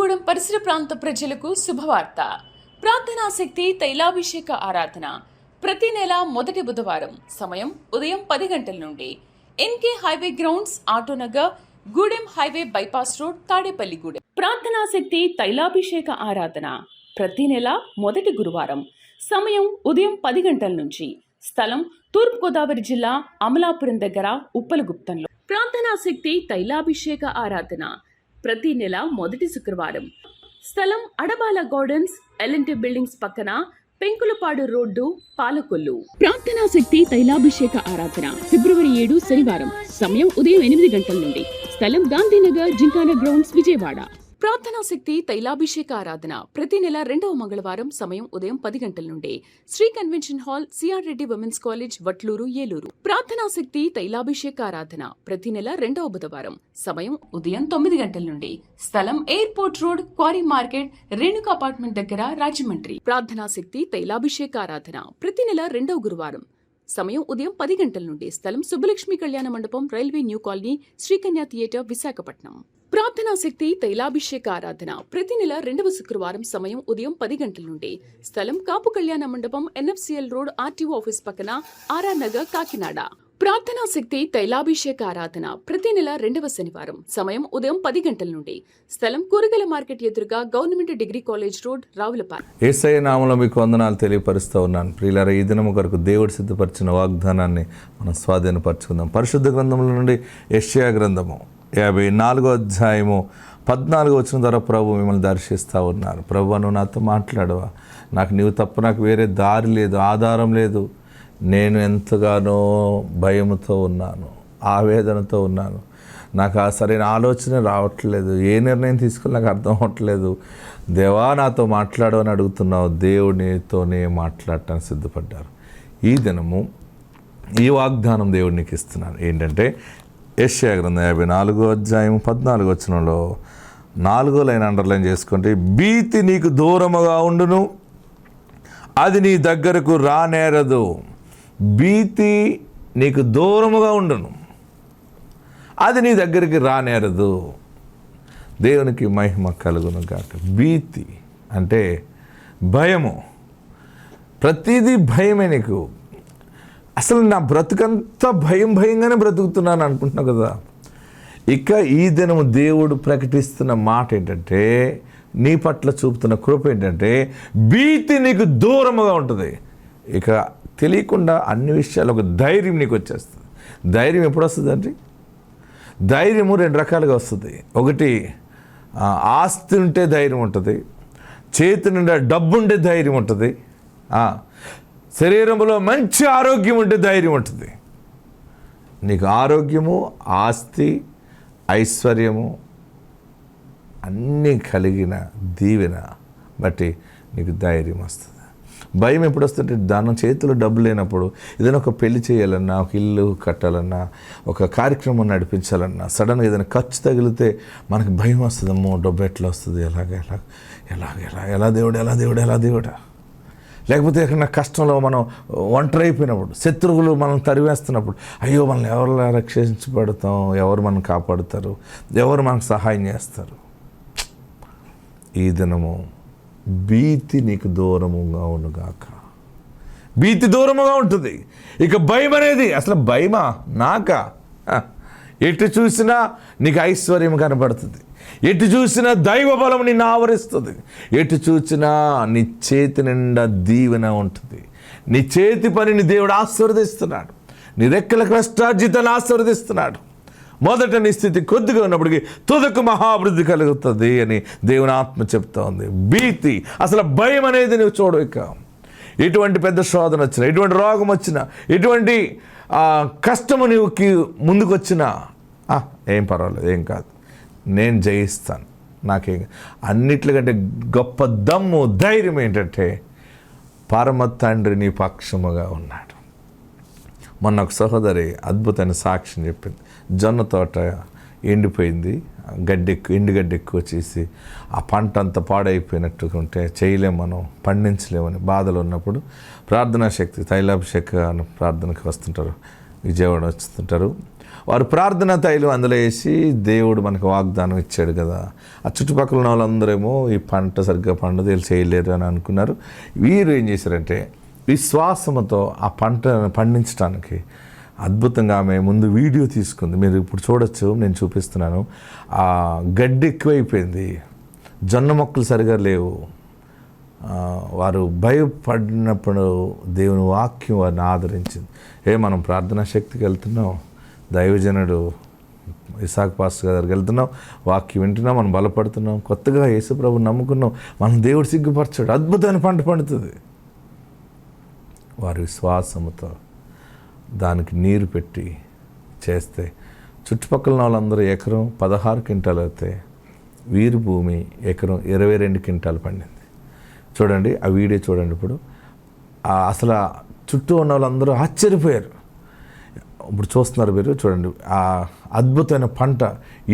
కొత్తగూడెం పరిసర ప్రాంత ప్రజలకు శుభవార్త. ప్రార్థనాశక్తి తైలాభిషేక ఆరాధన ప్రతి నెల మొదటి బుధవారం. సమయం ఉదయం 10 గంటల నుండి. NK highway grounds, Autonagar, Gudem highway bypass road, Tadepalligudem. ప్రార్థనాశక్తి తైలాభిషేక ఆరాధన ప్రతి నెల మొదటి గురువారం. సమయం ఉదయం 10 గంటల నుంచి. స్థలం తూర్పుగోదావరి జిల్లా అమలాపురం దగ్గర ఉప్పలగుప్తంలో. ప్రార్థనాశక్తి తైలాభిషేక ఆరాధన ప్రతి నెల మొదటి శుక్రవారం. స్థలం అడబాల గార్డెన్స్, ఎల్ఎన్టీ బిల్డింగ్స్ పక్కన, పెంకులపాడు రోడ్డు, పాలకొల్లు. ప్రార్థనాశక్తి తైలాభిషేక ఆరాధన ఫిబ్రవరి 7 శనివారం. సమయం ఉదయం 8 గంటల నుండి. స్థలం గాంధీనగర్, జింకానా గ్రౌండ్స్, విజయవాడ. ప్రార్థనాశక్తి తైలాభిషేక ఆరాధన ప్రతి నెల 2వ మంగళవారం. సమయం ఉదయం 10 గంటల నుండి. Shri convention hall, CR Reddy women's college, Vatluru, Eluru. ప్రార్థనాశక్తి తైలాభిషేక ఆరాధన ప్రతి నెల 2వ బుధవారం. సమయం ఉదయం 9 గంటల నుండి. స్థలం airport road, quarry market, Renuka apartment దగ్గర, రాజమండ్రి. ప్రార్థనాశక్తి తైలాభిషేక ఆరాధన ప్రతి నెల 2వ గురువారం. సమయం ఉదయం 10 గంటల నుండి. స్థలం Subbalakshmi Kalyana Mandapam, railway new colony, Srikanya theatre, Visakhapatnam. ప్రార్థనాశక్తి తైలాభిషేక ఆరాధన ప్రతి నెల 2వ శుక్రవారం. సమయం ఉదయం 10 గంటల నుండి. స్థలం కాపు కళ్యాణ మండపం, ఎన్ఎఫ్సిఎల్ రోడ్, ఆర్టీఓ ఆఫీస్ పక్కన, ఆర్ఆర్ నగర్, కాకినాడ. ప్రార్థనాశక్తి తైలాభిషేక ఆరాధన ప్రతి నెల 2వ శనివారం. సమయం ఉదయం 10 గంటల నుండి. స్థలం కూరగాయల మార్కెట్ ఎదురుగా, government degree college road, Ravulapalem. Yesayya నామములో మీకు వందనాలు తెలియపరుస్తూ ఉన్నాను. ప్రియులారా, ఈ దినము కొరకు దేవుడు సిద్ధపరిచిన వాగ్దానాన్ని మనం స్వాధీనపరచుకుందాం. పరిశుద్ధ గ్రంథముల నుండి యెషయా గ్రంథము 54వ అధ్యాయము 14వ వచనం ద్వారా ప్రభు మిమ్మల్ని దర్శిస్తూ ఉన్నారు. ప్రభు, నువ్వు నాతో మాట్లాడవా? నీవు తప్ప నాకు వేరే దారి లేదు, ఆధారం లేదు. నేను ఎంతగానో భయముతో ఉన్నాను, ఆవేదనతో ఉన్నాను. నాకు ఆ సరైన ఆలోచన రావట్లేదు. ఏ నిర్ణయం తీసుకుని నాకు అర్థం అవ్వట్లేదు. దేవా, నాతో మాట్లాడు అని అడుగుతున్నావు. దేవునితోనే మాట్లాడటానికి సిద్ధపడ్డారు. ఈ దినము ఈ వాగ్దానం దేవుడు నీకు ఇస్తున్నాను. ఏంటంటే యెషయా గ్రంథం 54వ అధ్యాయం 14వ వచనంలో 4వ లైన్ అండర్లైన్ చేసుకుంటే, భీతి నీకు దూరముగా ఉండును, అది నీ దగ్గరకు రానేరదు. భీతి నీకు దూరముగా ఉండును, అది నీ దగ్గరికి రానేరదు. దేవునికి మహిమ కలుగును గాక. భీతి అంటే భయము. ప్రతిదీ భయమే నీకు. అసలు నా బ్రతుకంతా భయంగానే బ్రతుకుతున్నాను అనుకుంటున్నావు కదా. ఇక ఈ దినము దేవుడు ప్రకటిస్తున్న మాట ఏంటంటే, నీ పట్ల చూపుతున్న కృప ఏంటంటే, భీతి నీకు దూరముగా ఉంటుంది. ఇక తెలియకుండా అన్ని విషయాలు ఒక ధైర్యం నీకు వచ్చేస్తుంది. ధైర్యం ఎప్పుడు వస్తుందండి? ధైర్యము 2 రకాలుగా వస్తుంది. ఒకటి, ఆస్తి ఉంటే ధైర్యం ఉంటుంది, చేతి నిండా డబ్బు ఉంటే ధైర్యం ఉంటుంది, శరీరంలో మంచి ఆరోగ్యం ఉంటే ధైర్యం ఉంటుంది. నీకు ఆరోగ్యము, ఆస్తి, ఐశ్వర్యము అన్నీ కలిగిన దీవెన బట్టి నీకు ధైర్యం వస్తుంది. భయం ఎప్పుడు వస్తుంటే, దాని చేతిలో డబ్బు లేనప్పుడు, ఏదైనా ఒక పెళ్లి చేయాలన్నా, ఒక ఇల్లు కట్టాలన్నా, ఒక కార్యక్రమం నడిపించాలన్నా, సడన్గా ఏదైనా ఖర్చు తగిలితే మనకు భయం వస్తుంది. అమ్మో, డబ్బు ఎట్లా వస్తుంది, ఎలా దేవుడా. లేకపోతే ఎక్కడ కష్టంలో మనం ఒంటరి అయిపోయినప్పుడు, శత్రువులు మనం తరివేస్తున్నప్పుడు, అయ్యో, మనల్ని ఎవరు రక్షించబడతాం, ఎవరు మనం కాపాడుతారు, ఎవరు మనకు సహాయం చేస్తారు. ఈ దినము భీతి నీకు దూరముగా ఉండుగాక. భీతి దూరముగా ఉంటుంది. ఇక భయం అనేది, అసలు భయమా నాకా? ఎటు చూసినా నీకు ఐశ్వర్యం కనబడుతుంది, ఎటు చూసినా దైవ బలం నిన్ను ఆవరిస్తుంది, ఎటు చూసినా నీ చేతి నిండా దీవెన ఉంటుంది. నీ చేతి పనిని దేవుడు ఆశీర్వదిస్తున్నాడు, నీ రెక్కల కష్టార్జితాన్ని ఆశీర్వదిస్తున్నాడు. మొదట నీ స్థితి కొద్దిగా ఉన్నప్పటికీ తుదకు మహాభివృద్ధి కలుగుతుంది అని దేవుని ఆత్మ చెప్తా ఉంది. భీతి, అసలు భయం అనేది నువ్వు చూడవు. ఇక ఎటువంటి పెద్ద శోధన వచ్చినా, ఎటువంటి రోగం వచ్చినా, ఎటువంటి కష్టము నీవుకి ముందుకు వచ్చినా, ఏం పర్వాలేదు, ఏం కాదు, నేను జయిస్తాను. నాకేం అన్నిట్లకంటే గొప్ప దమ్ము, ధైర్యం ఏంటంటే, పరమ తండ్రి నీ పక్షముగా ఉన్నాడు. మొన్న ఒక సహోదరి అద్భుతమైన సాక్ష్యం చెప్పింది. జొన్న తోట ఎండిపోయింది, ఎండుగడ్డి ఎక్కువ చేసి ఆ పంట అంతా పాడైపోయినట్టుకుంటే చేయలేము, మనం పండించలేమని బాధలు ఉన్నప్పుడు ప్రార్థనా శక్తి తైలాభిషేక ప్రార్థనకు వస్తుంటారు, విజయవాడ వస్తుంటారు. వారు ప్రార్థనా తైలం అందులో వేసి దేవుడు మనకు వాగ్దానం ఇచ్చాడు కదా. ఆ చుట్టుపక్కల ఉన్న వాళ్ళందరేమో ఈ పంట సరిగ్గా పండదు, వీళ్ళు చేయలేరు అని అనుకున్నారు. వీరు ఏం చేశారంటే విశ్వాసంతో ఆ పంటను పండించడానికి అద్భుతంగా ఆమె ముందు వీడియో తీసుకుంది. మీరు ఇప్పుడు చూడొచ్చు, నేను చూపిస్తున్నాను. ఆ గడ్డి ఎక్కువైపోయింది, జొన్న మొక్కలు సరిగా లేవు. వారు భయపడినప్పుడు దేవుని వాక్యం వారిని ఆదరించింది. మనం ప్రార్థనా శక్తికి వెళ్తున్నాం, దైవజనుడు ఇసాక్ పాస్టర్ గారికి వెళ్తున్నాం, వాక్యం వింటున్నాం, మనం బలపడుతున్నాం, కొత్తగా యేసుప్రభుని నమ్ముకున్నాం, మనం దేవుడు సిగ్గుపరచాడు, అద్భుతమైన పంట పండుతుంది. వారి విశ్వాసముతో దానికి నీరు పెట్టి చేస్తే చుట్టుపక్కల వాళ్ళందరూ ఎకరం 16 క్వింటాలు అయితే వీరి భూమి ఎకరం 22 క్వింటాలు పండింది. చూడండి, ఆ వీడియో చూడండి. ఇప్పుడు అసలు చుట్టూ ఉన్న వాళ్ళందరూ ఆశ్చర్యపోయారు. ఇప్పుడు చూస్తున్నారు మీరు, చూడండి ఆ అద్భుతమైన పంట.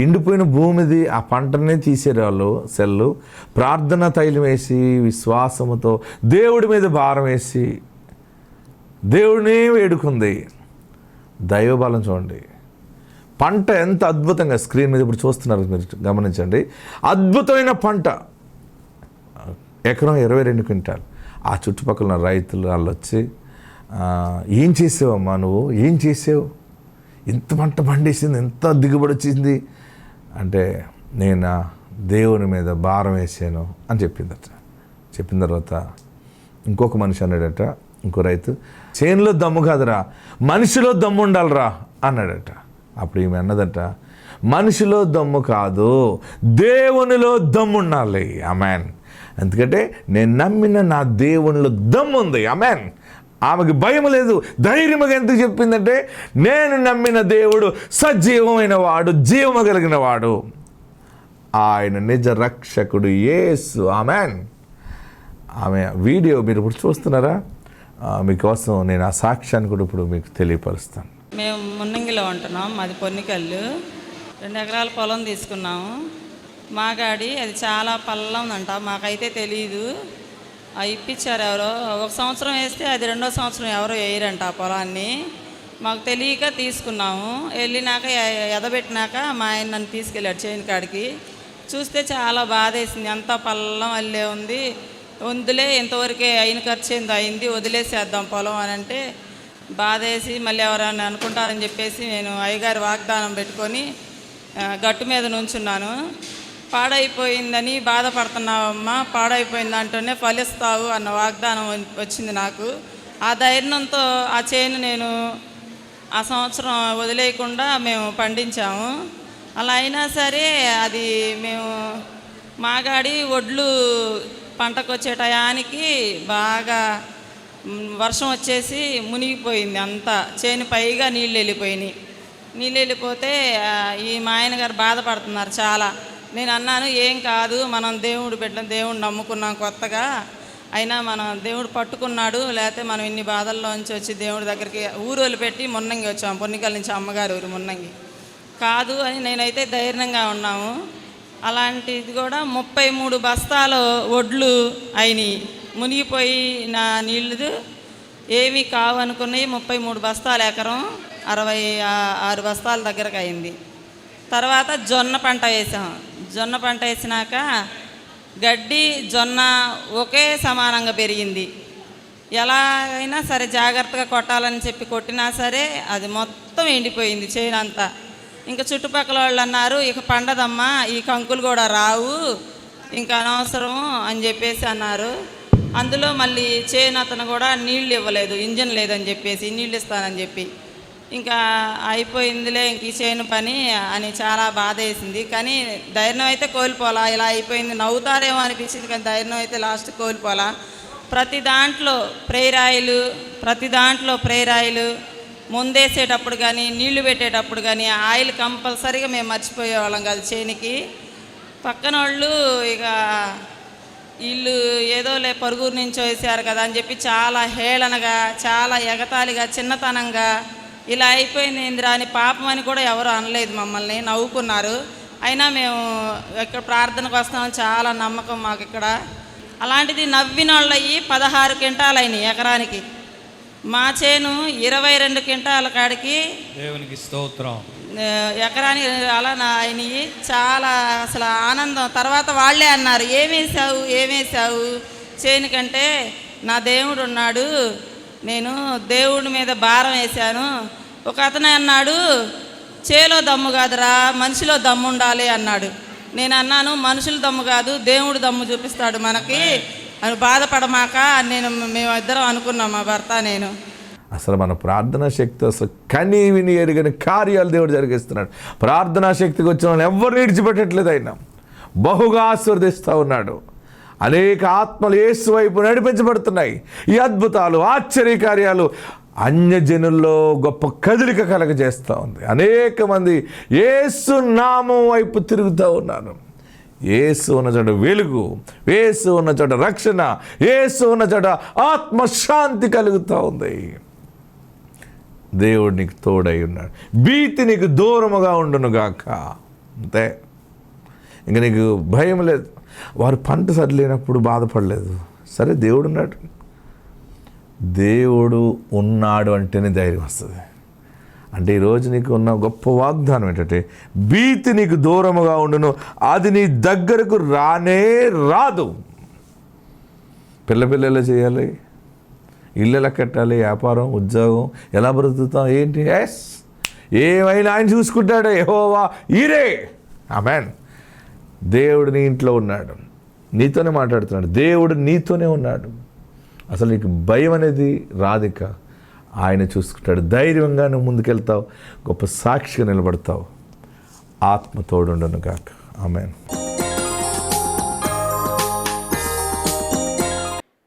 ఎండిపోయిన భూమిది ఆ పంటనే తీసేరు వాళ్ళు. సెల్లు ప్రార్థన తైలం వేసి విశ్వాసముతో దేవుడి మీద భారం వేసి దేవుడినే వేడుకుంది. దైవబలం చూడండి, పంట ఎంత అద్భుతంగా స్క్రీన్ మీద ఇప్పుడు చూస్తున్నారు మీరు, గమనించండి. అద్భుతమైన పంట, ఎకరం 22 క్వింటాలు. ఆ చుట్టుపక్కల ఉన్న రైతులు వాళ్ళు వచ్చి, ఏం చేసావమ్మా నువ్వు, ఏం చేసావు, ఇంత పంట పండేసింది, ఎంత దిగుబడి వచ్చింది అంటే, నేను దేవుని మీద భారం వేసాను అని చెప్పిందట. చెప్పిన తర్వాత ఇంకొక మనిషి అన్నాడట, ఇంకో రైతు, చేనులో దమ్ము కాదురా, మనిషిలో దమ్ము ఉండాలిరా అన్నాడట. అప్పుడు ఈమె అన్నదట, మనిషిలో దమ్ము కాదు, దేవునిలో దమ్ము ఉండాలి. ఆమెన్. ఎందుకంటే నేను నమ్మిన నా దేవునిలో దమ్ము ఉంది. ఆమెన్. ఆమెకి భయం లేదు, ధైర్యంగా ఎందుకు చెప్పిందంటే, నేను నమ్మిన దేవుడు సజీవమైన వాడు, జీవము కలిగిన వాడు, ఆయన నిజ రక్షకుడు యేసు. ఆమెన్. ఆమె వీడియో మీరు ఇప్పుడు చూస్తున్నారా? మీకోసం నేను ఆ సాక్ష్యాన్ని కూడా ఇప్పుడు మీకు తెలియపరుస్తాను. మేము మున్నంగిలో ఉంటున్నాం, మాది పొన్నికల్లు. 2 ఎకరాల పొలం తీసుకున్నాము. మాగాడి అది చాలా పల్లం ఉందంట, మాకైతే తెలీదు. ఇప్పించారు ఎవరో. 1 సంవత్సరం వేస్తే అది 2వ సంవత్సరం ఎవరో వేయరంట ఆ పొలాన్ని. మాకు తెలియక తీసుకున్నాము. వెళ్ళినాక ఎదబెట్టినాక మా ఆయన నన్ను తీసుకెళ్ళాడు చేను కాడికి. చూస్తే చాలా బాధ వేసింది, అంతా పల్లం అల్లే ఉంది. వందులే ఇంతవరకే అయిన ఖర్చు ఏందో అయింది, వదిలేసేద్దాం పొలం అని అంటే బాధ వేసి, మళ్ళీ ఎవరైనా అనుకుంటారని చెప్పేసి నేను అయ్యగారి వాగ్దానం పెట్టుకొని గట్టు మీద నుంచున్నాను. పాడైపోయిందని బాధపడుతున్నావమ్మా, పాడైపోయిన దాంట్లోనే ఫలిస్తావు అన్న వాగ్దానం వచ్చింది నాకు. ఆ ధైర్యంతో ఆ చేను నేను ఆ సంవత్సరం వదిలేయకుండా మేము పండించాము. అలా అయినా సరే అది మేము మాగాడి ఒడ్లు పంటకు వచ్చే టయానికి బాగా వర్షం వచ్చేసి మునిగిపోయింది అంతా. చేను పైగా నీళ్ళు వెళ్ళిపోయినాయి. నీళ్ళు వెళ్ళిపోతే ఈ మా ఆయన గారు బాధపడుతున్నారు చాలా. నేను అన్నాను, ఏం కాదు, మనం దేవుడు బిడ్డ, దేవుడు నమ్ముకున్నాం కొత్తగా, అయినా మనం దేవుడు పట్టుకున్నాడు, లేకపోతే మనం ఇన్ని బాధల్లోంచి వచ్చి దేవుడి దగ్గరికి ఊరు వదిలిపెట్టి మున్నంగి వచ్చాము. పొన్నికల్ నుంచి అమ్మగారు ఊరు మున్నంగి. కాదు అని నేనైతే ధైర్యంగా ఉన్నాము. అలాంటిది కూడా 33 బస్తాలు ఒడ్లు అయినాయి. మునిగిపోయి నా నీళ్ళు ఏమీ కావనుకున్నాయి. 33 బస్తాలు ఎకరం 66 బస్తాల దగ్గరకు అయింది. తర్వాత జొన్న పంట వేసాం. జొన్న పంట వేసినాక గడ్డి జొన్న ఒకే సమానంగా పెరిగింది. ఎలాగైనా సరే జాగ్రత్తగా కొట్టాలని చెప్పి కొట్టినా సరే అది మొత్తం ఎండిపోయింది చేను అంతా. ఇంకా చుట్టుపక్కల వాళ్ళు అన్నారు, ఇక పండదమ్మా, ఈ కంకులు కూడా రావు, ఇంకా అనవసరము అని చెప్పేసి అన్నారు. అందులో మళ్ళీ చేను అతను కూడా నీళ్ళు ఇవ్వలేదు, ఇంజన్ లేదని చెప్పేసి, నీళ్ళు ఇస్తానని చెప్పి. ఇంకా అయిపోయిందిలే ఇంక ఈ చేను పని అని చాలా బాధ వేసింది. కానీ ధైర్యం అయితే కోల్పోలా. ఇలా అయిపోయింది నవ్వుతారేమో అనిపించింది, కానీ ధైర్యం అయితే లాస్ట్ కోల్పోలా. ప్రతి దాంట్లో ప్రేరాయిలు ముందేసేటప్పుడు కానీ నీళ్లు పెట్టేటప్పుడు కానీ ఆయిల్ కంపల్సరీగా మేము మర్చిపోయేవాళ్ళం కాదు చేనికి. పక్కన వాళ్ళు ఇక వీళ్ళు ఏదో పరుగురు నుంచి వేసారు కదా అని చెప్పి చాలా హేళనగా, చాలా ఎగతాళిగా, చిన్నతనంగా ఇలా అయిపోయింది ఇందిరా అని, పాపం అని కూడా ఎవరు అనలేదు మమ్మల్ని, నవ్వుకున్నారు. అయినా మేము ఇక్కడ ప్రార్థనకు వస్తామని చాలా నమ్మకం మాకు ఇక్కడ. అలాంటిది నవ్విన వాళ్ళు అయ్యి 16 క్వింటాలు అయినాయి ఎకరానికి. మా చేను 22 క్వింటాల కాడికి దేవునికి స్తోత్రం. ఎకరానికి అలా అయినవి. చాలా అసలు ఆనందం. తర్వాత వాళ్ళే అన్నారు, ఏమేసావు చేను కంటే నా దేవుడు ఉన్నాడు, నేను దేవుడి మీద భారం వేశాను. ఒక అతను అన్నాడు, చేలో దమ్ము కాదురా, మనిషిలో దమ్ము ఉండాలి అన్నాడు. నేను అన్నాను, మనుషుల దమ్ము కాదు, దేవుడు దమ్ము చూపిస్తాడు మనకి అని బాధపడమాక మేమిద్దరం అనుకున్నాం, మా భర్త నేను. అసలు మన ప్రార్థనా శక్తి అసలు కని విని ఎరుగని కార్యాలు దేవుడు జరిగిస్తున్నాడు. ప్రార్థనా శక్తికి వచ్చిన వాళ్ళు ఎవరిని విడిచిపెట్టట్లేదు. ఆయన బహుగా ఆశీర్వదిస్తూ ఉన్నాడు. అనేక ఆత్మలు యేసు వైపు నడిపించబడుతున్నాయి. ఈ అద్భుతాలు, ఆశ్చర్యకార్యాలు అన్యజనుల్లో గొప్ప కదలిక కలగజేస్తూ ఉంది. అనేక మంది యేసు నామం వైపు తిరుగుతూ ఉన్నారు. యేసు ఉన్న చోట వెలుగు, యేసు ఉన్న చోట రక్షణ, యేసు ఉన్న చోట ఆత్మశాంతి కలుగుతూ ఉంది. దేవుడు నీకు తోడై ఉన్నాడు. భీతి నీకు దూరముగా ఉండును గాక. అంతే, ఇంక నీకు భయం లేదు. వారు పంట సరిలేనప్పుడు బాధపడలేదు. సరే, దేవుడు ఉన్నాడు. దేవుడు ఉన్నాడు అంటేనే ధైర్యం వస్తుంది. అంటే ఈరోజు నీకు ఉన్న గొప్ప వాగ్దానం ఏంటంటే, భీతి నీకు దూరముగా ఉండును, అది నీ దగ్గరకు రానే రాదు. పిల్ల ఎలా చేయాలి, ఇల్లు ఎలా కట్టాలి, వ్యాపారం, ఉద్యోగం ఎలా బ్రతుకుతాం, ఏంటి, ఏమైనా ఆయన చూసుకుంటాడు. యెహోవా ఈరే. ఆమేన్. దేవుడు నీ ఇంట్లో ఉన్నాడు, నీతోనే మాట్లాడుతున్నాడు. దేవుడు నీతోనే ఉన్నాడు. అసలు నీకు భయం అనేది రాదిక. ఆయన చూసుకుంటాడు. ధైర్యంగా నువ్వు ముందుకెళ్తావు, గొప్ప సాక్షిగా నిలబడతావు. ఆత్మ తోడుండును గాక. ఆమేన్.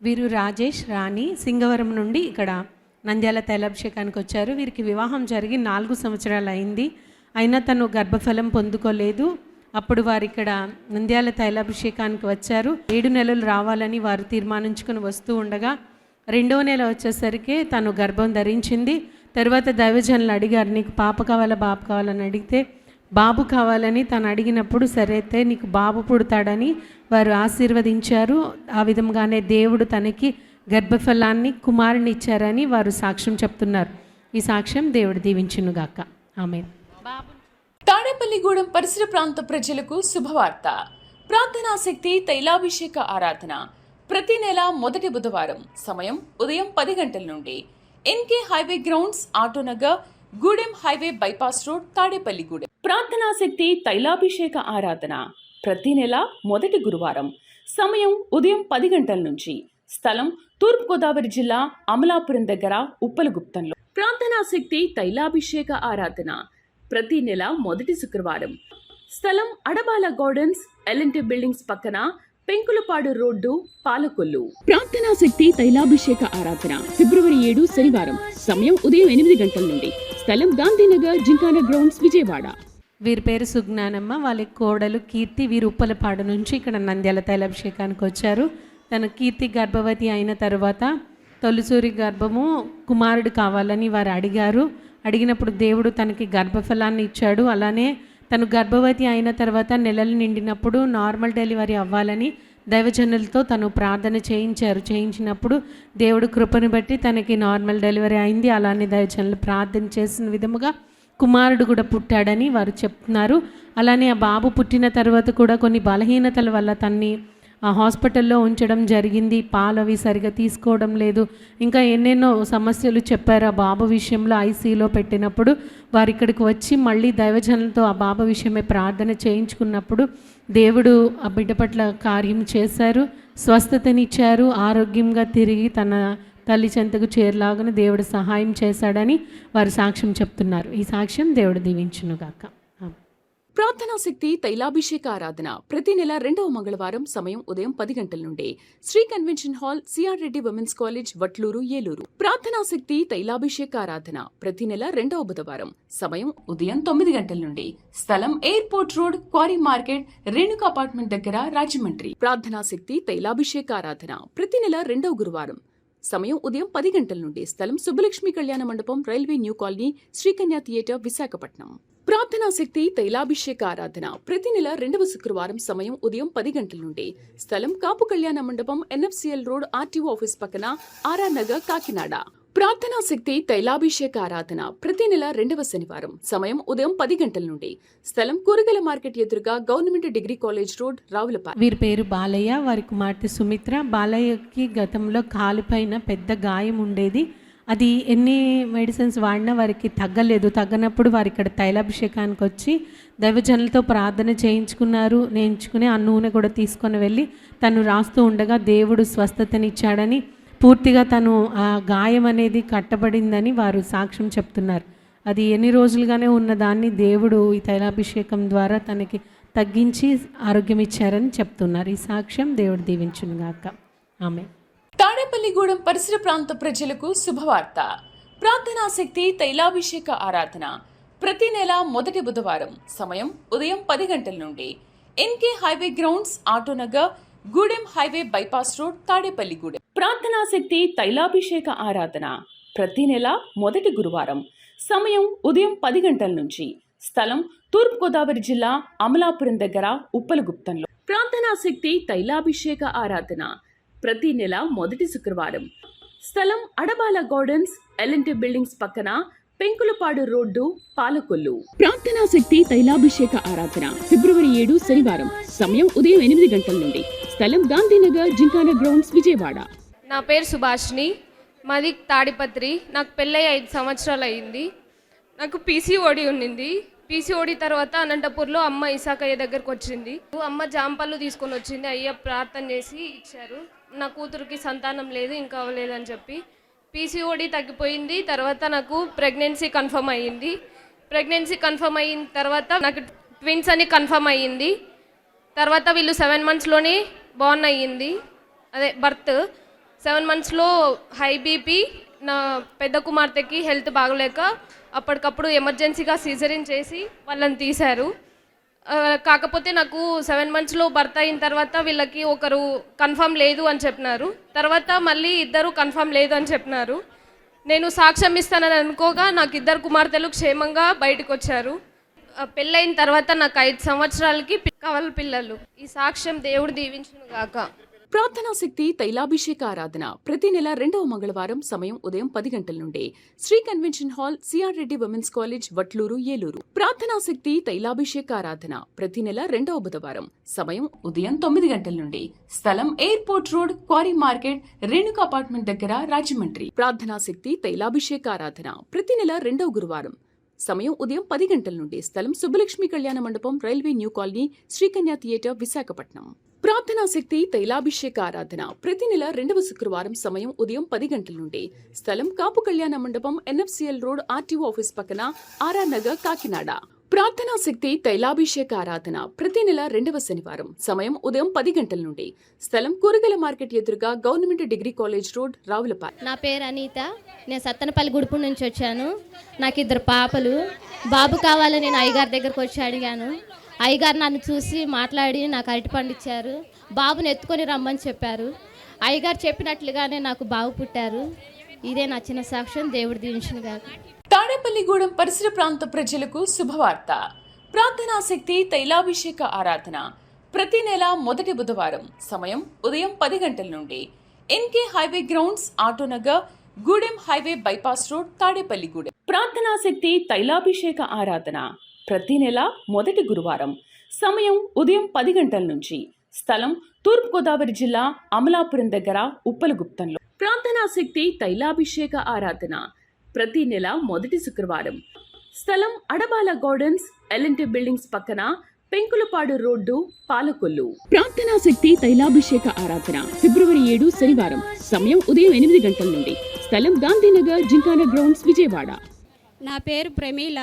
వీరు రాజేష్, రాణి సింగవరం నుండి ఇక్కడ నంద్యాల తైలాభిషేకానికి వచ్చారు. వీరికి వివాహం జరిగి 4 సంవత్సరాలు అయింది. అయినా తను గర్భఫలం పొందుకోలేదు. అప్పుడు వారు ఇక్కడ నంద్యాల తైలాభిషేకానికి వచ్చారు. 7 నెలలు రావాలని వారు తీర్మానించుకుని వస్తూ ఉండగా 2వ నెల వచ్చేసరికి తను గర్భం ధరించింది. తర్వాత దైవజనులు అడిగారు, నీకు పాప కావాలా బాబు కావాలని అడిగితే బాబు కావాలని తను అడిగినప్పుడు, సరే అయితే నీకు బాబు పుడతాడని వారు ఆశీర్వదించారు. ఆ విధంగానే దేవుడు తనకి గర్భఫలాన్ని, కుమారుని ఇచ్చారని వారు సాక్ష్యం చెప్తున్నారు. ఈ సాక్ష్యం దేవుడు దీవించునుగాక. ఆమేన్. తాడేపల్లిగూడెం పరిసర ప్రాంత ప్రజలకు శుభవార్త. ప్రార్థనాశక్తి తైలాభిషేక ఆరాధన ప్రతి నెల మొదటి బుధవారం. సమయం ఉదయం 10 గంటల నుండి. NK highway grounds, Autonagar, Gudem highway bypass road, Tadepalligudem. ప్రార్థనాశక్తి తైలాభిషేక ఆరాధన ప్రతి నెల మొదటి గురువారం. సమయం ఉదయం 10 గంటల నుంచి. స్థలం తూర్పుగోదావరి జిల్లా అమలాపురం దగ్గర ఉప్పలగుప్తంలో. ప్రార్థనాశక్తి తైలాభిషేక ఆరాధన ప్రతి నెల మొదటి శుక్రవారం. స్థలం అడబాల గార్డెన్స్, ఎల్ఎన్టీ బిల్డింగ్స్ పక్కన, పెంకులపాడు రోడ్డు, పాలకొల్లు. ప్రార్థనాశక్తి తైలాభిషేక ఆరాధన ఫిబ్రవరి 7 శనివారం. సమయం ఉదయం 8 గంటల నుండి. స్థలం గాంధీనగర్, జింకానా గ్రౌండ్స్, విజయవాడ. వీరి పేరు సుజ్ఞానమ్మ, వాళ్ళ కోడలు కీర్తి. వీరు ఉప్పలపాడు నుంచి ఇక్కడ నంద్యాల తైలాభిషేకానికి వచ్చారు. తన కీర్తి గర్భవతి అయిన తర్వాత తొలిసూరి గర్భము, కుమారుడు కావాలని వారు అడిగారు. అడిగినప్పుడు దేవుడు తనకి గర్భఫలాన్ని ఇచ్చాడు. అలానే తను గర్భవతి అయిన తర్వాత నెలలు నిండినప్పుడు నార్మల్ డెలివరీ అవ్వాలని దైవజనులతో తను ప్రార్థన చేయించినప్పుడు దేవుడు కృపను బట్టి తనకి నార్మల్ డెలివరీ అయింది. అలానే దైవజనులు ప్రార్థన చేసిన విధముగా కుమారుడు కూడా పుట్టాడని వారు చెప్తున్నారు. అలానే ఆ బాబు పుట్టిన తర్వాత కూడా కొన్ని బలహీనతల వల్ల తన్ని హాస్పిటల్లో ఉంచడం జరిగింది. పాలు అవి సరిగా తీసుకోవడం లేదు, ఇంకా ఎన్నెన్నో సమస్యలు చెప్పారు. ఆ బాబు విషయంలో ఐసీలో పెట్టినప్పుడు వారు ఇక్కడికి వచ్చి మళ్ళీ దైవజనులతో ఆ బాబు విషయమే ప్రార్థన చేయించుకున్నప్పుడు దేవుడు ఆ బిడ్డ పట్ల కార్యం చేశారు, స్వస్థతనిచ్చారు. ఆరోగ్యంగా తిరిగి తన తల్లి చెంతకు చేరలాగానే దేవుడు సహాయం చేశాడని వారు సాక్ష్యం చెప్తున్నారు. ఈ సాక్ష్యం దేవుడు దీవించునుగాక. ప్రార్థనాశక్తి తైలాభిషేక ఆరాధన ప్రతి నెల 2వ మంగళవారం. సమయం ఉదయం 10 గంటల నుండి. Shri convention hall, CR Reddy women's college, Vatluru, Eluru. ప్రార్థనాశక్తి తైలాభిషేక ఆరాధన ప్రతి నెల 2వ బుధవారం. సమయం ఉదయం 9 గంటల నుండి. స్థలం airport road, quarry market, Renuka apartment దగ్గర, రాజమండ్రి. ప్రార్థనాశక్తి తైలాభిషేక ఆరాధన ప్రతి నెల 2వ గురువారం. సమయం ఉదయం 10 గంటల నుండి. స్థలం Subbalakshmi Kalyana Mandapam, railway new colony, Srikanya theatre, Visakhapatnam. ప్రార్థనాశక్తి తైలాభిషేక ఆరాధన ప్రతి నెల 2వ శుక్రవారం. సమయం ఉదయం 10 గంటల నుండి. స్థలం కాపు కళ్యాణ మండపం, ఎన్ఎఫ్సిఎల్ రోడ్, ఆర్టీఓ ఆఫీస్ పక్కన, ఆర్ఆర్ నగర్, కాకినాడ. ప్రార్థనా శక్తి తైలాభిషేక ఆరాధన ప్రతి నెల 2వ శనివారం సమయం ఉదయం 10 గంటల నుండి. స్థలం కూరగాయల మార్కెట్ ఎదురుగా government degree college road, Ravulapalem. వీరి పేరు బాలయ్య, వారి కుమార్తె సుమిత్ర. బాలయ్యకి గతంలో కాలుపైన పెద్ద గాయం ఉండేది. అది ఎన్ని మెడిసిన్స్ వాడినా వారికి తగ్గలేదు. తగ్గనప్పుడు వారు ఇక్కడ తైలాభిషేకానికి వచ్చి దైవజనులతో ప్రార్థన నేర్చుకుని ఆ నూనె కూడా తీసుకొని వెళ్ళి తను రాస్తూ ఉండగా దేవుడు స్వస్థతనిచ్చాడని, పూర్తిగా తను ఆ గాయం అనేది కట్టబడిందని వారు సాక్ష్యం చెప్తున్నారు. అది ఎన్ని రోజులుగానే ఉన్నదాన్ని దేవుడు ఈ తైలాభిషేకం ద్వారా తనకి తగ్గించి ఆరోగ్యం ఇచ్చారని చెప్తున్నారు. ఈ సాక్ష్యం దేవుడు దీవించును గాక. ఆమె. తాడేపల్లిగూడెం పరిసర ప్రాంత ప్రజలకు శుభవార్త. ప్రార్థనా శక్తి తైలాభిషేక ఆరాధన ప్రతి నెల మొదటి బుధవారం సమయం ఉదయం 10 గంటల నుండి. NK highway grounds, Autonagar, Gudem highway bypass road, Tadepalligudem. ప్రార్థనా శక్తి తైలాభిషేక ఆరాధన ప్రతి నెల మొదటి గురువారం సమయం ఉదయం 10 గంటల నుంచి. స్థలం తూర్పుగోదావరి జిల్లా అమలాపురం దగ్గర ఉప్పలగుప్తంలో. ప్రార్థనా శక్తి తైలాభిషేక ఆరాధన ప్రతి నెల మొదటి శుక్రవారం. స్థలం అడబాల గార్డెన్స్, ఎల్ఎన్టీ బిల్డింగ్స్ పక్కన, పెంకులపాడు రోడ్డు, పాలకొల్లు. ప్రార్థనా శక్తి తైలాభిషేక ఆరాధన ఫిబ్రవరి 7 శనివారం సమయం ఉదయం 8 గంటల నుండి. స్థలం గాంధీనగర్, జింకానా గ్రౌండ్స్, విజయవాడ. నా పేరు సుభాష్ని, మాది తాడిపత్రి. నాకు పెళ్ళై 5 సంవత్సరాలు అయింది. నాకు పీసీఓడి ఉన్నింది. పీసీఓడి తర్వాత అనంతపూర్లో అమ్మ ఇసాకయ్య దగ్గరకు వచ్చింది. అమ్మ జాంపళ్ళు తీసుకొని వచ్చింది. అయ్య ప్రార్థన చేసి ఇచ్చారు. నా కూతురికి సంతానం లేదు, ఇంకా అవ్వలేదని చెప్పి పీసీఓడి తగ్గిపోయింది. తర్వాత నాకు ప్రెగ్నెన్సీ కన్ఫర్మ్ అయ్యింది. ప్రెగ్నెన్సీ కన్ఫర్మ్ అయిన తర్వాత నాకు ట్విన్స్ అని కన్ఫర్మ్ అయ్యింది. తర్వాత వీళ్ళు 7 మంత్స్లోనే బార్న్ అయ్యింది, అదే బర్త్. 7 మంత్స్లో హై బీపీ. నా పెద్ద కుమార్తెకి హెల్త్ బాగలేక అప్పటికప్పుడు ఎమర్జెన్సీగా సిజరిన్ చేసి వాళ్ళని తీశారు. కాకపోతే నాకు 7 మంత్స్లో బర్త్ అయిన తర్వాత వీళ్ళకి ఒకరు కన్ఫర్మ్ లేదు అని చెప్పినారు. తర్వాత మళ్ళీ 2 కన్ఫర్మ్ లేదు అని చెప్పినారు. నేను సాక్ష్యం ఇస్తానని అనుకోగా నాకు 2 కుమార్తెలు క్షేమంగా బయటకు వచ్చారు. పెళ్ళైన తర్వాత నాకు 5 సంవత్సరాలకి కవల పిల్లలు. ఈ సాక్ష్యం దేవుడు దీవించును గాక. ప్రార్థనా శక్తి తైలాభిషేక ఆరాధన ప్రతి నెల 2వ మంగళవారం సమయం ఉదయం 10 గంటల నుండి. Shri convention hall, CR Reddy women's college, Vatluru, Eluru. ప్రార్థనా శక్తి తైలాభిషేక ఆరాధన ప్రతి నెల 2వ బుధవారం సమయం ఉదయం 9 గంటల నుండి. స్థలం airport road, quarry market, Renuka apartment దగ్గర, రాజమండ్రి. ప్రార్థనా శక్తి తైలాభిషేక ఆరాధన ప్రతి నెల 2వ గురువారం సమయం ఉదయం 10 గంటల నుండి. స్థలం Subbalakshmi Kalyana Mandapam, railway new colony, Srikanya theatre, Visakhapatnam. ప్రార్థనా శక్తి తైలాభిషేక ఆరాధన ప్రతి నెల 2వ శుక్రవారం సమయం ఉదయం 10 గంటల నుండి. స్థలం కాపు కళ్యాణ మండపం, ఎన్ఎఫ్సిఎల్ రోడ్, ఆర్టీఓ ఆఫీస్ పక్కన, ఆర్ఆర్ నగర్, కాకినాడ. ప్రార్థనా శక్తి తైలాభిషేక ఆరాధన ప్రతి నెల 2వ శనివారం సమయం ఉదయం 10 గంటల నుండి. స్థలం కూరగాయల మార్కెట్ ఎదురుగా government degree college road, Ravulapalem. నా పేరు అనిత. నేను సత్తెనపల్లి గుడుపు నుంచి వచ్చాను. నాకు 2 పాపలు. బాబు కావాలని నేను అయ్యగారి దగ్గరకు వచ్చి అడిగాను. అయ్యగారు నన్ను చూసి మాట్లాడి నాకు అరటిపండు ఇచ్చారు. బాబుని ఎత్తుకొని రమ్మని చెప్పారు. అయ్యగారు చెప్పినట్లుగానే నాకు బాబు పుట్టారు. ఇదే నా చిన్న సాక్ష్యం. దేవుడు దీవించును గాక. తాడేపల్లిగూడెం పరిసర ప్రాంత ప్రజలకు శుభవార్త. ప్రార్థనా శక్తి తైలాభిషేక ఆరాధన ప్రతి నెల మొదటి బుధవారం సమయం ఉదయం 10 గంటల నుండి. NK highway grounds, Autonagar, Gudem highway bypass road, Tadepalligudem. ప్రార్థనా శక్తి తైలాభిషేక ఆరాధన ప్రతి నెల మొదటి గురువారం సమయం ఉదయం 10 గంటల నుంచి. స్థలం తూర్పుగోదావరి జిల్లా అమలాపురం దగ్గర, ఉప్పలగుప్తంలో. ప్రార్థనా శక్తి తైలాభిషేక ఆరాధన ప్రతి నెల మొదటి శుక్రవారం. స్థలం అడబాల గార్డెన్స్, ఎల్ఎన్టీ బిల్డింగ్స్ పక్కన, పెంకులపాడు రోడ్డు, పాలకొల్లు. ప్రార్థనా శక్తి తైలాభిషేక ఆరాధన ఫిబ్రవరి 7 శనివారం సమయం ఉదయం 8 గంటల నుండి. స్థలం గాంధీనగర్, జింకానా గ్రౌండ్స్, విజయవాడ. నా పేరు ప్రమీల.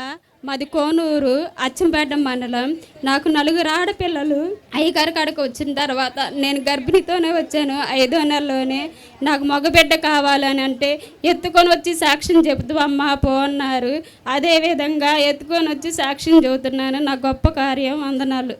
మాది కోనూరు, అచ్చంపేట మండలం. నాకు 4 ఆడపిల్లలు. అయ్యగారి కాడికి వచ్చిన తర్వాత నేను గర్భిణితోనే వచ్చాను. 5వ నెలలోనే నాకు మగబిడ్డ కావాలని అంటే ఎత్తుకొని వచ్చి సాక్ష్యం చెబుతూ అమ్మ పో అన్నారు. అదేవిధంగా ఎత్తుకొని వచ్చి సాక్ష్యం చెబుతున్నాను. నా గొప్ప కార్యం. వందనాలు.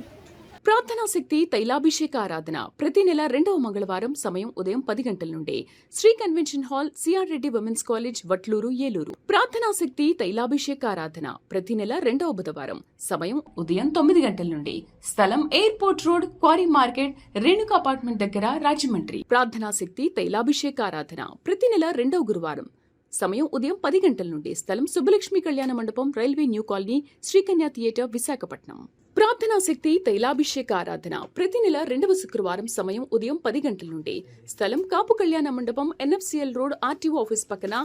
ప్రార్థనా శక్తి తైలాభిషేక ఆరాధన ప్రతి నెల 2వ మంగళవారం సమయం ఉదయం 10 గంటల నుండి. Shri convention hall, CR Reddy women's college, Vatluru, Eluru. ప్రార్థనా శక్తి తైలాభిషేక ఆరాధన ప్రతి నెల 2వ బుధవారం సమయం ఉదయం 9 గంటల నుండి. స్థలం airport road, quarry market, Renuka apartment దగ్గర, రాజమండ్రి. ప్రార్థనా శక్తి తైలాభిషేక ఆరాధన ప్రతి నెల 2వ గురువారం సమయం ఉదయం 10 గంటల నుండి. స్థలం Subbalakshmi Kalyana Mandapam, railway new colony, Srikanya theatre, Visakhapatnam. ప్రార్థనా శక్తి తైలాభిషేక ఆరాధన ప్రతి నెల 2వ శుక్రవారం. సమయం ఉదయం 10 గంటల నుండి. స్థలం కాపు కళ్యాణ మండపం, NFCL రోడ్, RTO ఆఫీస్ పక్కన,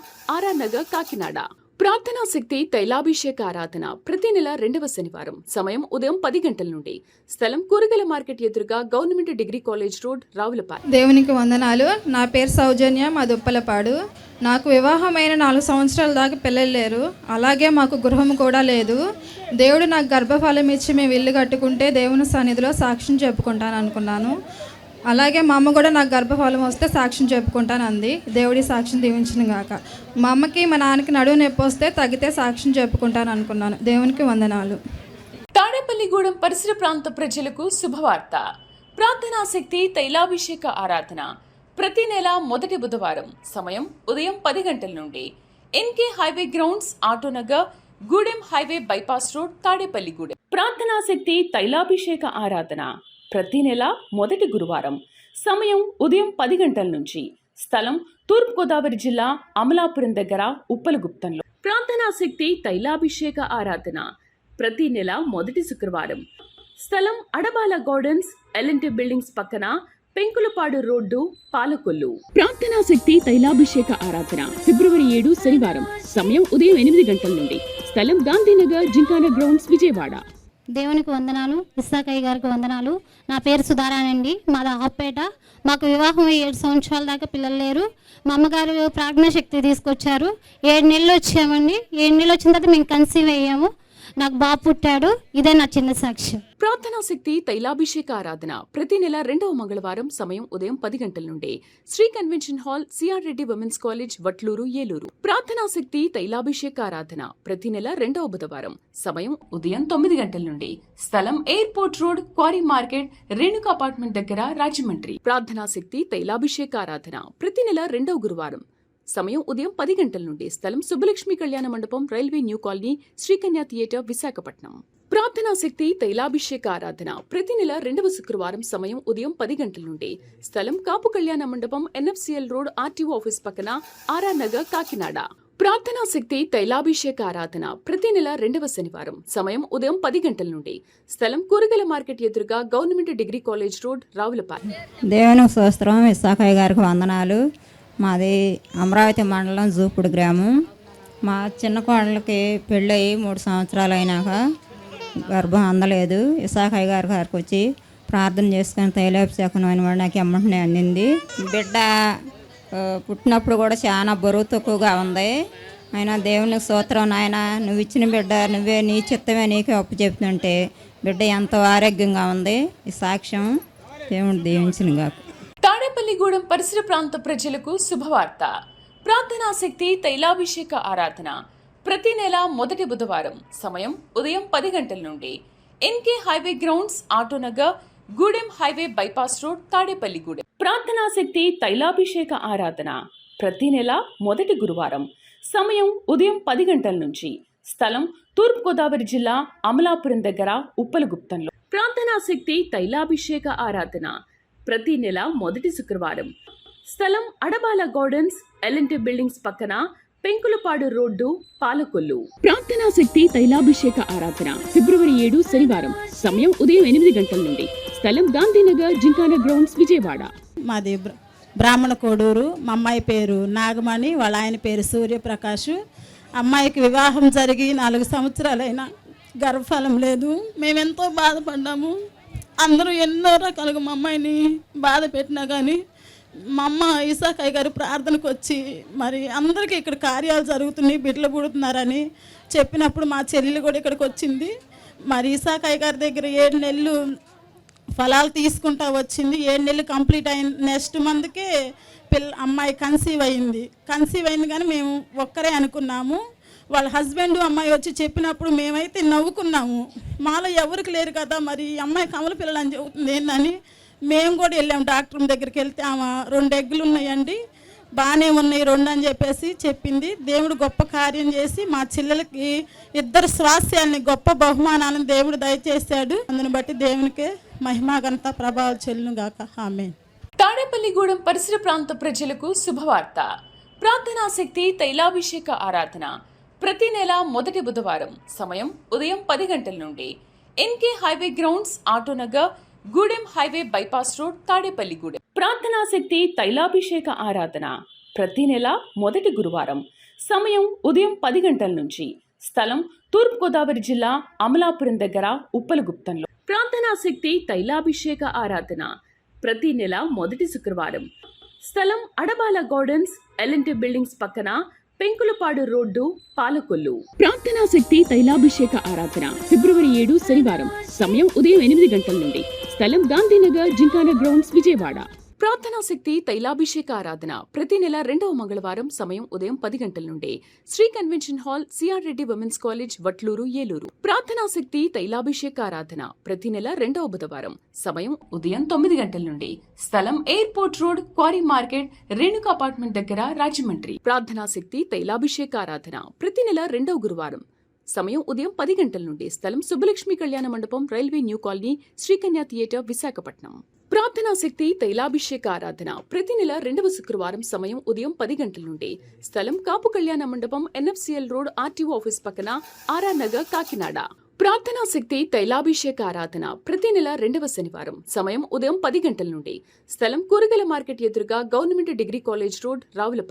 RR నగర్, కాకినాడ. ప్రార్థనా శక్తి తైలాభిషేక ఆరాధన ప్రతి నెల 2వ శనివారం. సమయం ఉదయం 10 గంటల నుండి. స్థలం కూరగాయల మార్కెట్ ఎదురుగా, government degree college road, Ravulapalem. దేవునికి వందనాలు. నా పేరు సౌజన్య, మా దుప్పలపాడు. నాకు వివాహమైన 4 సంవత్సరాల దాకా పిల్లలు లేరు. అలాగే మాకు గృహం కూడా లేదు. దేవుడు నాకు గర్భఫలం ఇచ్చి మేము ఇల్లు కట్టుకుంటే దేవుని సన్నిధిలో సాక్ష్యం చెప్పుకుంటాను అనుకున్నాను. అలాగే మా అమ్మ కూడా నాకు గర్భఫలం వస్తే సాక్ష్యం చెప్పుకుంటాను అంది. దేవుడి సాక్ష్యం దీవించిన గాక. మా అమ్మకి మా నాన్నకి నడువు నొప్పి వస్తే తగ్గితే సాక్ష్యం చెప్పుకుంటాను అనుకున్నాను. దేవునికి వందనాలు. తాడేపల్లిగూడెం పరిసర ప్రాంత ప్రజలకు శుభవార్త. ప్రార్థనా శక్తి తైలాభిషేక ఆరాధన ప్రతి నెల మొదటి బుధవారం. సమయం ఉదయం 10 గంటల నుండి. NK highway grounds, Autonagar, Gudem highway bypass road, Tadepalligudem. ప్రార్థనా శక్తి తైలాభిషేక ఆరాధన ప్రతి నెల మొదటి గురువారం. సమయం ఉదయం 10 గంటల నుంచి. స్థలం తూర్పుగోదావరి జిల్లా, అమలాపురం దగ్గర, ఉప్పలగుప్తంలో. ప్రార్థనా శక్తి తైలాభిషేక ఆరాధన ప్రతి నెల మొదటి శుక్రవారం. స్థలం అడబాల గార్డెన్స్, LNT బిల్డింగ్స్ పక్కన, పెంకులపాడు రోడ్డు, పాలకొల్లు. ప్రార్థనా శక్తి తైలాభిషేక ఆరాధన ఫిబ్రవరి 7 శనివారం. సమయం ఉదయం 8 గంటల నుండి. స్థలం గాంధీనగర్, జింకానా గ్రౌండ్స్, విజయవాడ. దేవునికి వందనాలు. ఇస్సాకయ్య గారికి వందనాలు. నా పేరు సుధారానండి. మాది ఆపేట. మాకు వివాహం 7 సంవత్సరాల దాకా పిల్లలు లేరు. మా అమ్మగారు ప్రార్థనా శక్తి తీసుకొచ్చారు. 7 నెలలు వచ్చామండి. 7 నెలలు వచ్చిన తర్వాత మేము కన్సీవ్ అయ్యాము. నాకు బాబు పుట్టాడు. ఇదే నా చిన్న సాక్ష్యం. ప్రార్థనా శక్తి తైలాభిషేక ఆరాధన ప్రతి నెల 2వ మంగళవారం. సమయం ఉదయం 10 గంటల నుండి. Shri convention hall, CR Reddy women's college, Vatluru, Eluru. ప్రార్థనా శక్తి తైలాభిషేక ఆరాధన ప్రతి నెల 2వ బుధవారం. సమయం ఉదయం 9 గంటల నుండి. స్థలం airport road, quarry market, Renuka apartment దగ్గర, రాజమండ్రి. ప్రార్థనా శక్తి తైలాభిషేక ఆరాధన ప్రతి నెల 2వ గురువారం. సమయం ఉదయం 10 గంటల నుండి. స్థలం Subbalakshmi Kalyana Mandapam, railway new colony, Srikanya theatre, Visakhapatnam. ప్రార్థనా శక్తి తైలాభిషేక ఆరాధన ప్రతి నెల 2వ శుక్రవారం. సమయం ఉదయం 10 గంటల నుండి. స్థలం కాపు కళ్యాణ మండపం, NFCL రోడ్, RTO ఆఫీస్ పక్కన, RR నగర్, కాకినాడ. ప్రార్థనా శక్తి తైలాభిషేక ఆరాధన ప్రతి నెల 2వ శనివారం. సమయం ఉదయం 10 గంటల నుండి. స్థలం కూరగాయల మార్కెట్ ఎదురుగా, government degree college road, Ravulapalem. దేవునికి స్తోత్రం. ఇస్సాకయ్య గారికి వందనాలు. మాది అమరావతి మండలం, జూపుడు గ్రామం. మా చిన్న కోడలకి పెళ్ళయి 3 సంవత్సరాలు అయినాక గర్భం అందలేదు. ఇస్సాకయ్య గారికి వచ్చి ప్రార్థన చేసుకొని తైలాభిషేకం అయిన వాడు నాకు ఎమ్మంటనే అందింది. బిడ్డ పుట్టినప్పుడు కూడా చాలా బరువు తక్కువగా ఉంది. అయినా దేవునికి స్తోత్రం. నాయన నువ్వు ఇచ్చిన బిడ్డ నువ్వే, నీ చిత్తమే నీకే అప్పు చెప్తుంటే బిడ్డ ఎంతో ఆరోగ్యంగా ఉంది. ఈ సాక్ష్యం దేవుడు దీవించిన గాక. తాడేపల్లిగూడెం పరిసర ప్రాంత ప్రజలకు శుభవార్త. ప్రార్థనా శక్తి తైలాభిషేక ఆరాధన ప్రతి నెల మొదటి బుధవారం. సమయం ఉదయం 10 గంటల నుండి. NK highway grounds, Autonagar, Gudem highway bypass road, Tadepalligudem. ప్రార్థనా శక్తి తైలాభిషేక ఆరాధన ప్రతి నెల మొదటి గురువారం. సమయం ఉదయం 10 గంటల నుంచి. స్థలం తూర్పుగోదావరి జిల్లా, అమలాపురం దగ్గర, ఉప్పలగుప్తంలో. ప్రార్థనా శక్తి తైలాభిషేక ఆరాధన ప్రతి నెల మొదటి శుక్రవారం. స్థలం అడబాల గార్డెన్స్, LNT బిల్డింగ్స్ పక్కన, పెంకులపాడు రోడ్డు, పాలకొల్లు. ప్రార్థనా శక్తి తైలాభిషేక ఆరాధన ఫిబ్రవరి 7 శనివారం. సమయం ఉదయం 8 గంటల నుండి. స్థలం గాంధీనగర్, జింకానా గ్రౌండ్స్, విజయవాడ. మాది బ్రాహ్మణ కోడూరు. మా అమ్మాయి పేరు నాగమణి, వాళ్ళ ఆయన పేరు సూర్యప్రకాష్. అమ్మాయికి వివాహం జరిగి 4 సంవత్సరాలైనా గర్భఫలం లేదు. మేమెంతో బాధపడ్డాము. అందరూ ఎన్నో రకాలుగా మా అమ్మాయిని బాధ పెట్టినా కానీ మా అమ్మ ఇస్సాకయ్య గారు ప్రార్థనకు వచ్చి మరి అందరికీ ఇక్కడ కార్యాలు జరుగుతున్నాయి, బిడ్డలు పుడుతున్నారని చెప్పినప్పుడు మా చెల్లెలు కూడా ఇక్కడికి వచ్చింది. మరి ఇస్సాకయ్య గారి దగ్గర 7 నెలలు ఫలాలు తీసుకుంటా వచ్చింది. 7 నెలలు కంప్లీట్ అయిన నెక్స్ట్ మంత్కే అమ్మాయి కన్సీవ్ అయింది కానీ మేము ఒక్కరే అనుకున్నాము. వాళ్ళ హస్బెండ్ అమ్మాయి వచ్చి చెప్పినప్పుడు మేమైతే నవ్వుకున్నాము. మాలో ఎవరికి లేరు కదా, మరి అమ్మాయి కమల పిల్లలు అని చెబుతుంది ఏంటని మేము కూడా వెళ్ళాము. డాక్టర్ దగ్గరికి వెళ్తే ఆమె 2 ఎగ్గులు ఉన్నాయండి, బాగానే ఉన్నాయి 2 అని చెప్పేసి చెప్పింది. దేవుడు గొప్ప కార్యం చేసి మా చెల్లెలకి 2 స్వాస్థ్యాలని, గొప్ప బహుమానాలను దేవుడు దయచేశాడు. అందుని బట్టి దేవునికే మహిమా ఘనత ప్రభావాలు చెల్లును గాక. ఆమేన్. తాడేపల్లిగూడెం పరిసర ప్రాంత ప్రజలకు శుభవార్త. ప్రార్థనా శక్తి తైలాభిషేక ఆరాధన ప్రతి నెల మొదటి బుధవారం. సమయం ఉదయం 10 గంటల నుండి. NK highway grounds, Autonagar, Gudem highway bypass road, Tadepalligudem. ప్రార్థనా శక్తి తైలాభిషేక ఆరాధన ప్రతి నెల మొదటి గురువారం. సమయం ఉదయం 10 గంటల నుంచి. స్థలం తూర్పుగోదావరి జిల్లా, అమలాపురం దగ్గర, ఉప్పలగుప్తంలో. ప్రార్థనా శక్తి తైలాభిషేక ఆరాధన ప్రతి నెల మొదటి శుక్రవారం. స్థలం అడబాల గార్డెన్స్, ఎల్ఎన్టీ బిల్డింగ్స్ పక్కన, పెంకులపాడు రోడ్డు, పాలకొల్లు. ప్రార్థనా శక్తి తైలాభిషేక ఆరాధన ఫిబ్రవరి 7 శనివారం. సమయం ఉదయం 8 గంటల నుండి. స్థలం గాంధీనగర్, జింకానా గ్రౌండ్స్, విజయవాడ. ప్రార్థనా శక్తి తైలాభిషేక ఆరాధన ప్రతి నెల 2వ మంగళవారం. సమయం ఉదయం 10 గంటల నుండి. Shri convention hall, CR Reddy women's college, Vatluru, Eluru. ప్రార్థనా శక్తి తైలాభిషేక ఆరాధన ప్రతి నెల 2వ బుధవారం. సమయం ఉదయం 9 గంటల నుండి. స్థలం airport road, quarry market, Renuka apartment దగ్గర, రాజమండ్రి. ప్రార్థనా శక్తి తైలాభిషేక ఆరాధన ప్రతి నెల 2వ గురువారం. సమయం ఉదయం 10 గంటల నుండి. స్థలం Subbalakshmi Kalyana Mandapam, railway new colony, Srikanya theatre, Visakhapatnam. ప్రార్థనా శక్తి తైలాభిషేక ఆరాధన ప్రతి నెల 2వ శుక్రవారం. సమయం ఉదయం 10 గంటల నుండి. స్థలం కాపు కళ్యాణ మండపం, ఎన్ఎఫ్సిఎల్ రోడ్, ఆర్టీఓ ఆఫీస్ పక్కన, ఆర్ఆర్ నగర్, కాకినాడ. ప్రార్థనా శక్తి తైలాభిషేక ఆరాధన ప్రతి నెల 2వ శనివారం. సమయం ఉదయం 10 గంటల నుండి. స్థలం కూరగాయల మార్కెట్ ఎదురుగా, government degree college road, Ravulapalem.